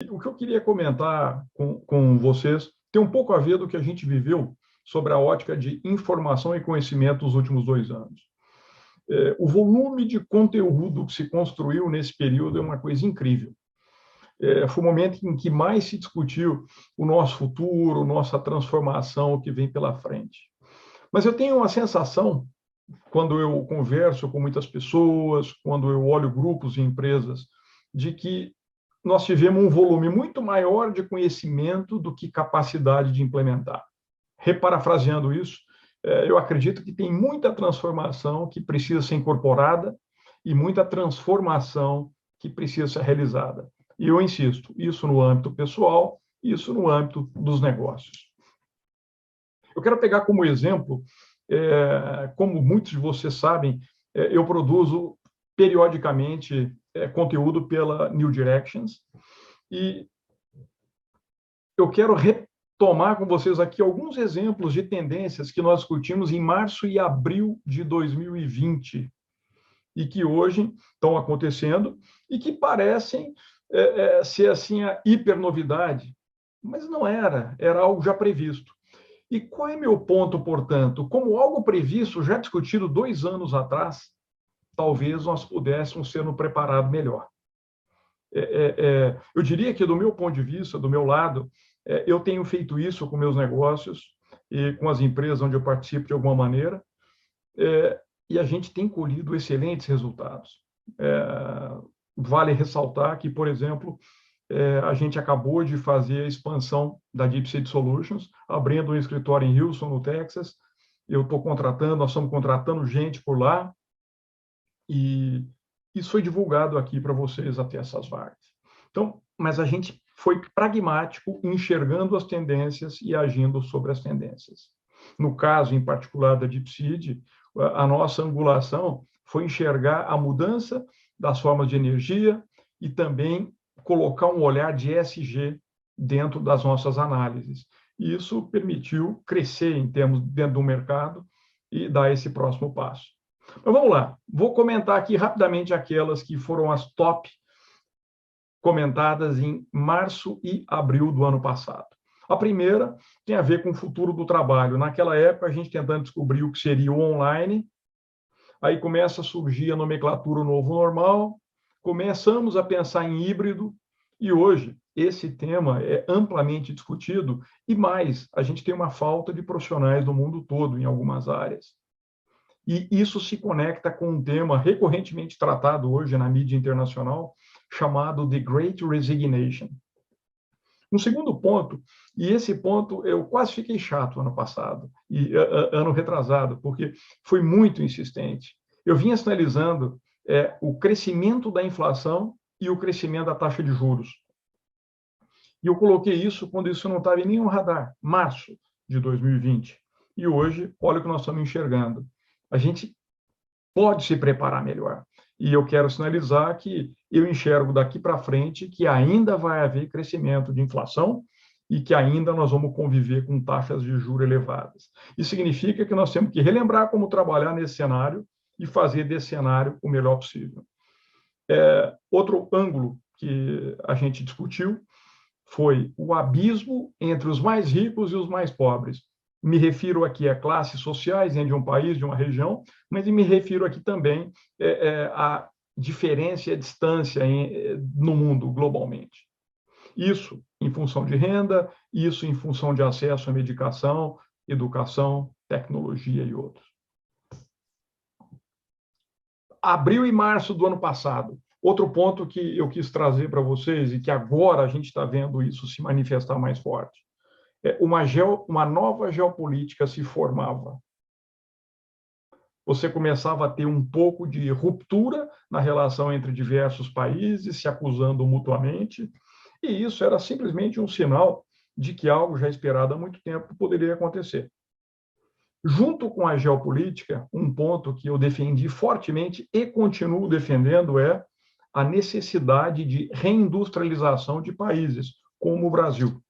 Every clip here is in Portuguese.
O que eu queria comentar com vocês tem um pouco a ver do que a gente viveu sobre a ótica de informação e conhecimento nos últimos 2 anos. O volume de conteúdo que se construiu nesse período é uma coisa incrível. Foi o momento em que mais se discutiu o nosso futuro, nossa transformação que vem pela frente. Mas eu tenho uma sensação, quando eu converso com muitas pessoas, quando eu olho grupos e empresas, de que nós tivemos um volume muito maior de conhecimento do que capacidade de implementar. Reparafraseando isso, eu acredito que tem muita transformação que precisa ser incorporada e muita transformação que precisa ser realizada. E eu insisto, isso no âmbito pessoal, isso no âmbito dos negócios. Eu quero pegar como exemplo, como muitos de vocês sabem, eu produzo periodicamente conteúdo pela New Directions, e eu quero retomar com vocês aqui alguns exemplos de tendências que nós discutimos em março e abril de 2020, e que hoje estão acontecendo, e que parecem ser assim a hipernovidade, mas não era algo já previsto. E qual é meu ponto, portanto? Como algo previsto, já discutido 2 anos atrás, talvez nós pudéssemos ser preparados melhor. Eu diria que, do meu ponto de vista, do meu lado, eu tenho feito isso com meus negócios e com as empresas onde eu participo de alguma maneira, e a gente tem colhido excelentes resultados. Vale ressaltar que, por exemplo, a gente acabou de fazer a expansão da Deep Seed Solutions, abrindo um escritório em Houston, no Texas. Nós estamos contratando gente por lá, e isso foi divulgado aqui para vocês até essas vagas. Então, mas a gente foi pragmático, enxergando as tendências e agindo sobre as tendências. No caso, em particular, da Deep Seed, a nossa angulação foi enxergar a mudança das formas de energia e também colocar um olhar de ESG dentro das nossas análises. E isso permitiu crescer em termos dentro do mercado e dar esse próximo passo. Mas vamos lá, vou comentar aqui rapidamente aquelas que foram as top comentadas em março e abril do ano passado. A primeira tem a ver com o futuro do trabalho. Naquela época, a gente tentando descobrir o que seria o online, aí começa a surgir a nomenclatura novo normal, começamos a pensar em híbrido, e hoje esse tema é amplamente discutido, e mais, a gente tem uma falta de profissionais no mundo todo, em algumas áreas. E isso se conecta com um tema recorrentemente tratado hoje na mídia internacional, chamado The Great Resignation. Um segundo ponto, e esse ponto eu quase fiquei chato ano passado, e ano retrasado, porque foi muito insistente. Eu vinha sinalizando o crescimento da inflação e o crescimento da taxa de juros. E eu coloquei isso quando isso não estava em nenhum radar, março de 2020. E hoje, olha o que nós estamos enxergando. A gente pode se preparar melhor. E eu quero sinalizar que eu enxergo daqui para frente que ainda vai haver crescimento de inflação e que ainda nós vamos conviver com taxas de juros elevadas. Isso significa que nós temos que relembrar como trabalhar nesse cenário e fazer desse cenário o melhor possível. Outro ângulo que a gente discutiu foi o abismo entre os mais ricos e os mais pobres. Me refiro aqui a classes sociais dentro de um país, de uma região, mas me refiro aqui também à diferença e à distância no mundo, globalmente. Isso em função de renda, isso em função de acesso à medicação, educação, tecnologia e outros. Abril e março do ano passado. Outro ponto que eu quis trazer para vocês e que agora a gente está vendo isso se manifestar mais forte. Uma nova geopolítica se formava. Você começava a ter um pouco de ruptura na relação entre diversos países, se acusando mutuamente, e isso era simplesmente um sinal de que algo já esperado há muito tempo poderia acontecer. Junto com a geopolítica, um ponto que eu defendi fortemente e continuo defendendo é a necessidade de reindustrialização de países, como o Brasil.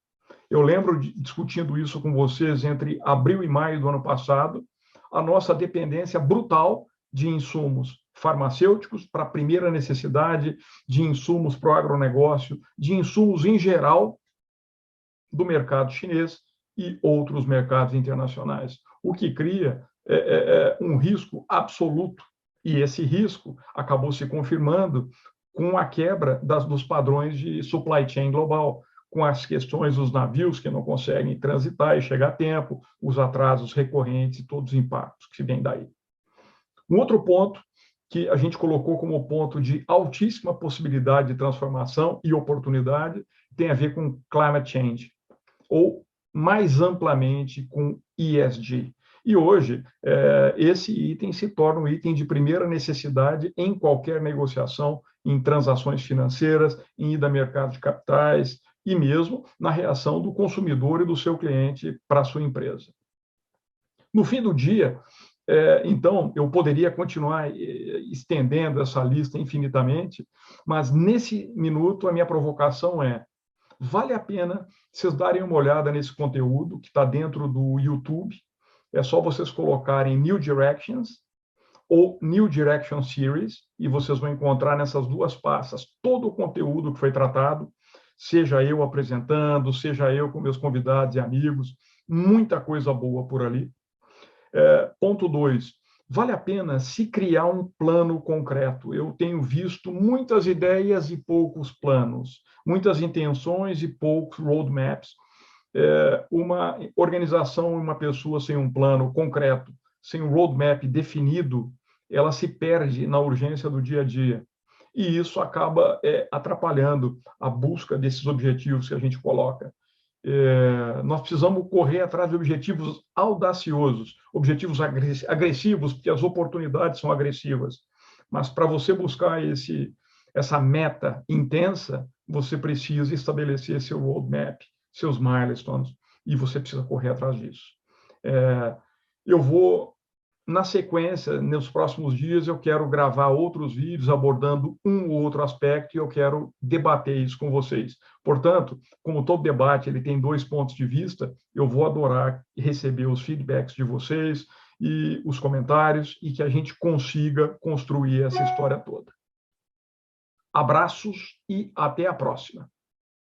Eu lembro discutindo isso com vocês entre abril e maio do ano passado, a nossa dependência brutal de insumos farmacêuticos para a primeira necessidade, de insumos para o agronegócio, de insumos em geral do mercado chinês e outros mercados internacionais, o que cria um risco absoluto. E esse risco acabou se confirmando com a quebra dos padrões de supply chain global, com as questões dos navios que não conseguem transitar e chegar a tempo, os atrasos recorrentes e todos os impactos que se vêm daí. Um outro ponto que a gente colocou como ponto de altíssima possibilidade de transformação e oportunidade tem a ver com climate change, ou mais amplamente com ESG. E hoje, esse item se torna um item de primeira necessidade em qualquer negociação, em transações financeiras, em ida a mercado de capitais e mesmo na reação do consumidor e do seu cliente para a sua empresa. No fim do dia, então, eu poderia continuar estendendo essa lista infinitamente, mas nesse minuto a minha provocação é: vale a pena vocês darem uma olhada nesse conteúdo que está dentro do YouTube. É só vocês colocarem New Directions ou New Direction Series e vocês vão encontrar nessas duas pastas todo o conteúdo que foi tratado, seja eu apresentando, seja eu com meus convidados e amigos, muita coisa boa por ali. Ponto 2. Vale a pena se criar um plano concreto. Eu tenho visto muitas ideias e poucos planos, muitas intenções e poucos roadmaps. Uma organização, uma pessoa sem um plano concreto, sem um roadmap definido, ela se perde na urgência do dia a dia. E isso acaba atrapalhando a busca desses objetivos que a gente coloca. Nós precisamos correr atrás de objetivos audaciosos, objetivos agressivos, porque as oportunidades são agressivas. Mas para você buscar essa meta intensa, você precisa estabelecer seu roadmap, seus milestones, e você precisa correr atrás disso. Eu vou, na sequência, nos próximos dias, eu quero gravar outros vídeos abordando um ou outro aspecto e eu quero debater isso com vocês. Portanto, como todo debate ele tem dois pontos de vista, eu vou adorar receber os feedbacks de vocês e os comentários e que a gente consiga construir essa história toda. Abraços e até a próxima.